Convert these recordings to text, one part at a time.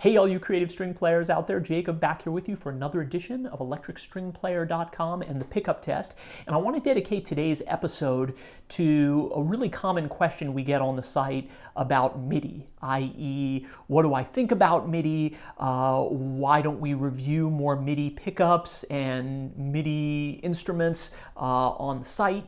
Hey all you creative string players out there, Jacob back here with you for another edition of electricstringplayer.com and the pickup test. And I want to dedicate today's episode to a really common question we get on the site about MIDI, i.e. what do I think about MIDI? Why don't we review more MIDI pickups and MIDI instruments on the site?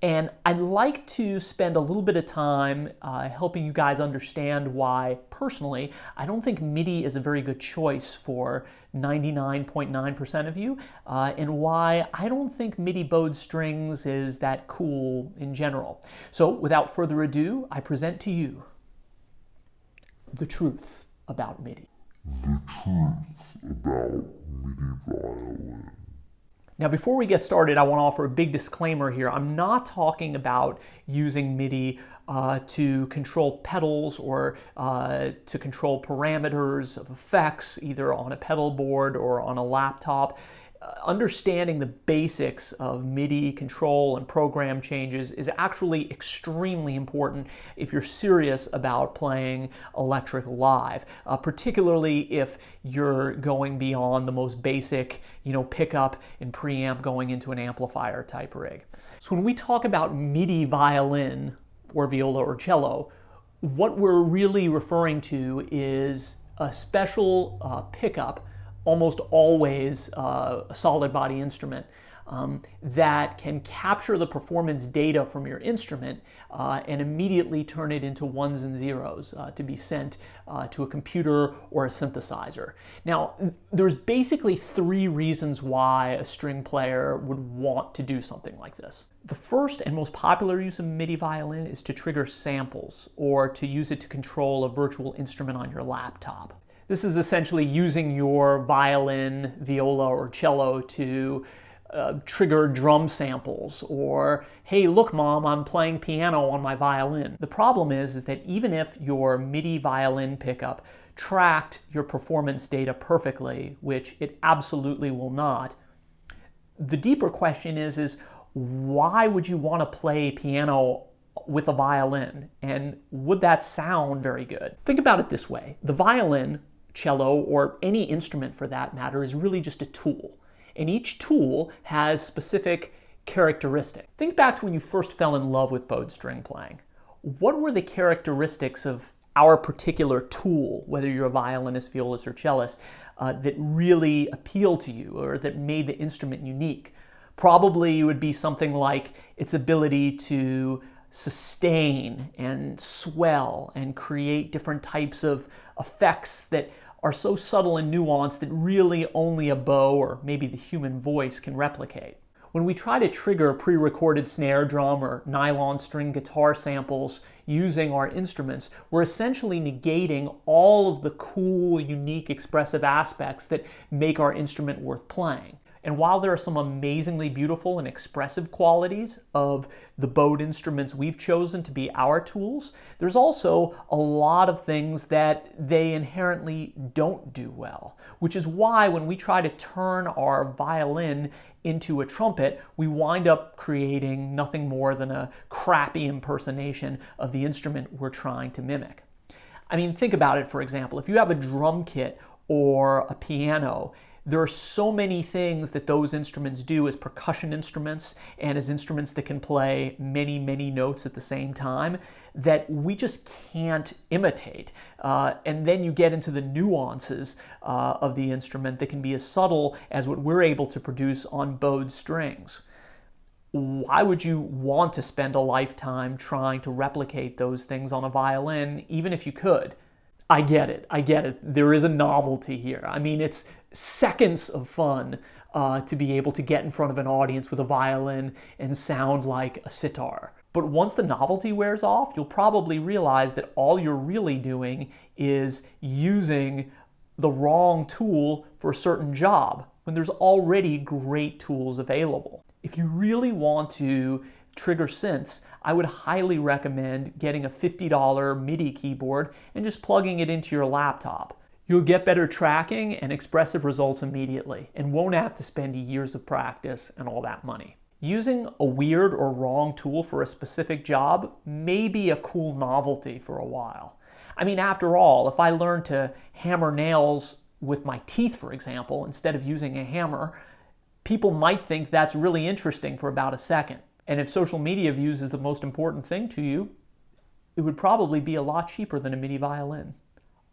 And I'd like to spend a little bit of time helping you guys understand why, personally, I don't think MIDI is a very good choice for 99.9% of you, and why I don't think MIDI bowed strings is that cool in general. So without further ado, I present to you the truth about MIDI. The truth about Midi Violin. Now, before we get started, I want to offer a big disclaimer here. I'm not talking about using MIDI to control pedals or to control parameters of effects, either on a pedal board or on a laptop. Understanding the basics of MIDI control and program changes is actually extremely important if you're serious about playing electric live, particularly if you're going beyond the most basic, pickup and preamp going into an amplifier type rig. So when we talk about Midi violin or viola or cello, what we're really referring to is a special pickup, almost always a solid body instrument, that can capture the performance data from your instrument and immediately turn it into ones and zeros to be sent to a computer or a synthesizer. Now, there's basically three reasons why a string player would want to do something like this. The first and most popular use of Midi violin is to trigger samples or to use it to control a virtual instrument on your laptop. This is essentially using your violin, viola, or cello to trigger drum samples, or, hey, look, Mom, I'm playing piano on my violin. The problem is that even if your Midi violin pickup tracked your performance data perfectly, which it absolutely will not, the deeper question is why would you want to play piano with a violin, and would that sound very good? Think about it this way. The violin, cello, or any instrument for that matter, is really just a tool. And each tool has specific characteristics. Think back to when you first fell in love with bowed string playing. What were the characteristics of our particular tool, whether you're a violinist, violist, or cellist, that really appealed to you or that made the instrument unique? Probably it would be something like its ability to sustain and swell and create different types of effects that are so subtle and nuanced that really only a bow or maybe the human voice can replicate. When we try to trigger pre-recorded snare drum or nylon string guitar samples using our instruments, we're essentially negating all of the cool, unique, expressive aspects that make our instrument worth playing. And while there are some amazingly beautiful and expressive qualities of the bowed instruments we've chosen to be our tools, there's also a lot of things that they inherently don't do well, which is why when we try to turn our violin into a trumpet, we wind up creating nothing more than a crappy impersonation of the instrument we're trying to mimic. I mean, think about it, for example. If you have a drum kit or a piano, there are so many things that those instruments do as percussion instruments and as instruments that can play many, many notes at the same time that we just can't imitate. And then you get into the nuances of the instrument that can be as subtle as what we're able to produce on bowed strings. Why would you want to spend a lifetime trying to replicate those things on a violin, even if you could? I get it. There is a novelty here. I mean, it's seconds of fun to be able to get in front of an audience with a violin and sound like a sitar. But once the novelty wears off, you'll probably realize that all you're really doing is using the wrong tool for a certain job when there's already great tools available. If you really want to trigger synths, I would highly recommend getting a $50 MIDI keyboard and just plugging it into your laptop. You'll get better tracking and expressive results immediately and won't have to spend years of practice and all that money. Using a weird or wrong tool for a specific job may be a cool novelty for a while. I mean, after all, if I learn to hammer nails with my teeth, for example, instead of using a hammer, people might think that's really interesting for about a second. And if social media views is the most important thing to you, it would probably be a lot cheaper than a Midi violin,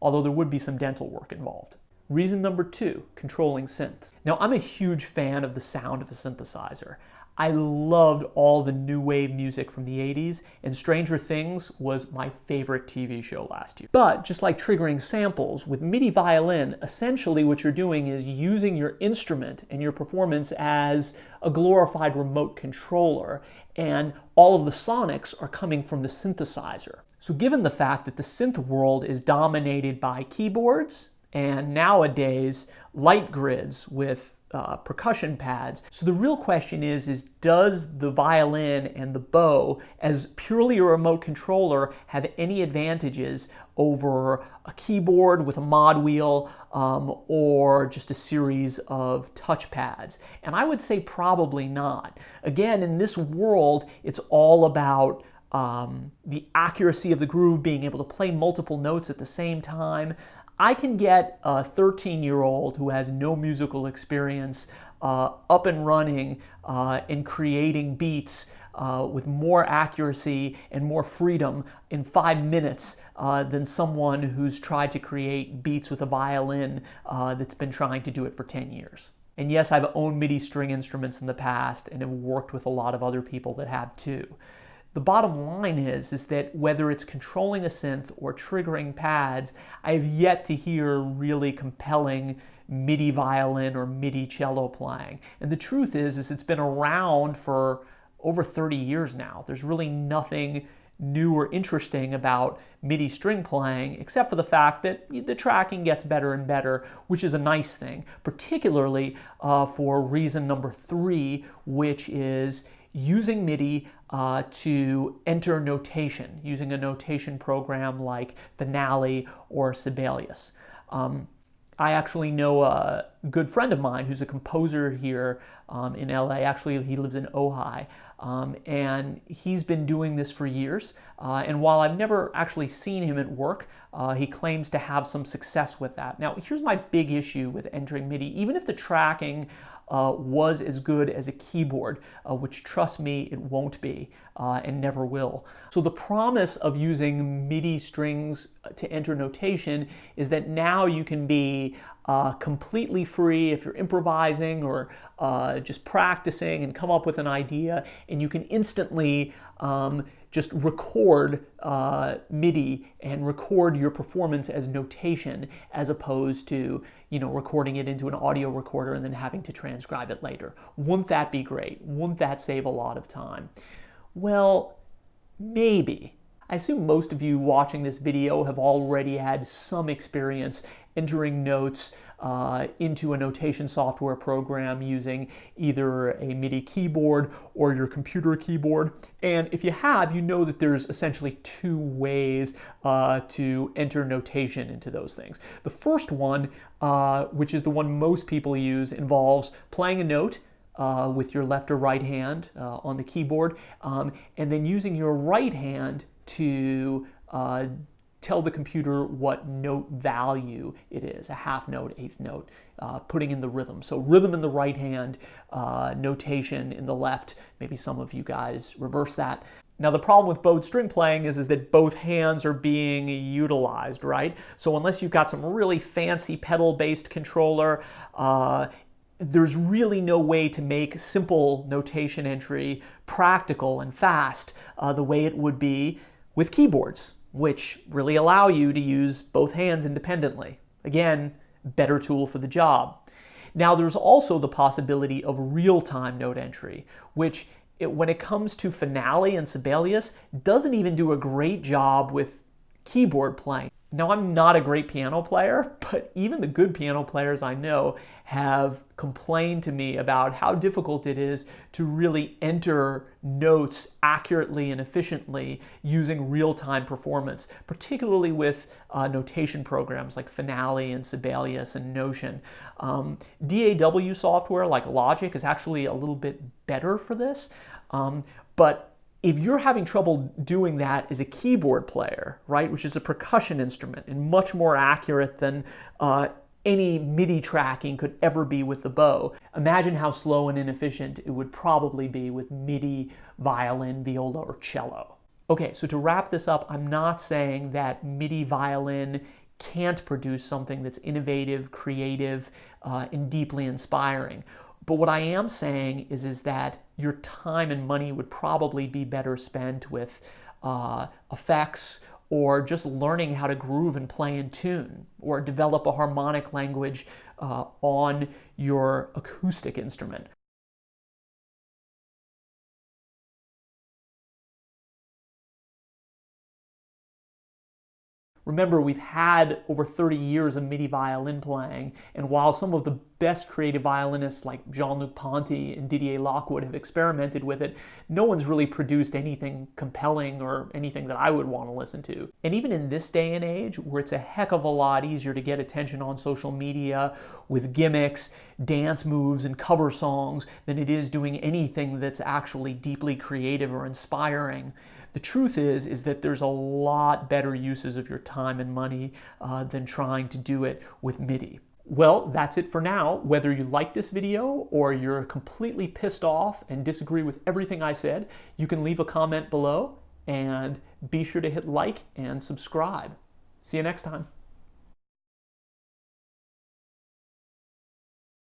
although there would be some dental work involved. Reason number 2, controlling synths. Now, I'm a huge fan of the sound of a synthesizer. I loved all the new wave music from the 80s, and Stranger Things was my favorite TV show last year. But just like triggering samples, with Midi violin, essentially what you're doing is using your instrument and your performance as a glorified remote controller, and all of the sonics are coming from the synthesizer. So given the fact that the synth world is dominated by keyboards, and nowadays light grids with percussion pads. So the real question is does the violin and the bow, as purely a remote controller, have any advantages over a keyboard with a mod wheel or just a series of touch pads? And I would say probably not. Again, in this world, it's all about the accuracy of the groove, being able to play multiple notes at the same time. I can get a 13-year-old who has no musical experience up and running and creating beats with more accuracy and more freedom in 5 minutes than someone who's tried to create beats with a violin that's been trying to do it for 10 years. And yes, I've owned MIDI string instruments in the past and have worked with a lot of other people that have too. The bottom line is that whether it's controlling a synth or triggering pads, I have yet to hear really compelling MIDI violin or MIDI cello playing. And the truth is it's been around for over 30 years now. There's really nothing new or interesting about MIDI string playing, except for the fact that the tracking gets better and better, which is a nice thing, particularly for reason number 3, which is using MIDI to enter notation, using a notation program like Finale or Sibelius. I actually know a good friend of mine who's a composer here in LA. Actually, he lives in Ojai, and he's been doing this for years. And while I've never actually seen him at work, he claims to have some success with that. Now, here's my big issue with entering MIDI. Even if the tracking was as good as a keyboard, which, trust me, it won't be and never will. So the promise of using MIDI strings to enter notation is that now you can be completely free if you're improvising or just practicing and come up with an idea, and you can instantly just record MIDI and record your performance as notation, as opposed to, recording it into an audio recorder and then having to transcribe it later. Wouldn't that be great? Wouldn't that save a lot of time? Well, maybe. I assume most of you watching this video have already had some experience entering notes into a notation software program using either a MIDI keyboard or your computer keyboard. And if you have, you know that there's essentially 2 ways to enter notation into those things. The first one, which is the one most people use, involves playing a note with your left or right hand on the keyboard, and then using your right hand to tell the computer what note value it is, a half note, eighth note, putting in the rhythm. So rhythm in the right hand, notation in the left. Maybe some of you guys reverse that. Now the problem with bowed string playing is that both hands are being utilized, right? So unless you've got some really fancy pedal-based controller, there's really no way to make simple notation entry practical and fast the way it would be with keyboards, which really allow you to use both hands independently. Again, better tool for the job. Now there's also the possibility of real-time note entry, which when it comes to Finale and Sibelius, doesn't even do a great job with keyboard playing. Now, I'm not a great piano player, but even the good piano players I know have complained to me about how difficult it is to really enter notes accurately and efficiently using real-time performance, particularly with notation programs like Finale and Sibelius and Notion. DAW software like Logic is actually a little bit better for this, but If you're having trouble doing that as a keyboard player, right, which is a percussion instrument and much more accurate than any MIDI tracking could ever be with the bow, imagine how slow and inefficient it would probably be with MIDI violin, viola, or cello. Okay, so to wrap this up, I'm not saying that MIDI violin can't produce something that's innovative, creative, and deeply inspiring. But what I am saying is that your time and money would probably be better spent with effects, or just learning how to groove and play in tune, or develop a harmonic language on your acoustic instrument. Remember, we've had over 30 years of MIDI violin playing, and while some of the best creative violinists like Jean-Luc Ponty and Didier Lockwood have experimented with it, no one's really produced anything compelling or anything that I would want to listen to. And even in this day and age, where it's a heck of a lot easier to get attention on social media with gimmicks, dance moves, and cover songs than it is doing anything that's actually deeply creative or inspiring, the truth is that there's a lot better uses of your time and money than trying to do it with MIDI. Well, that's it for now. Whether you like this video or you're completely pissed off and disagree with everything I said, you can leave a comment below, and be sure to hit like and subscribe. See you next time.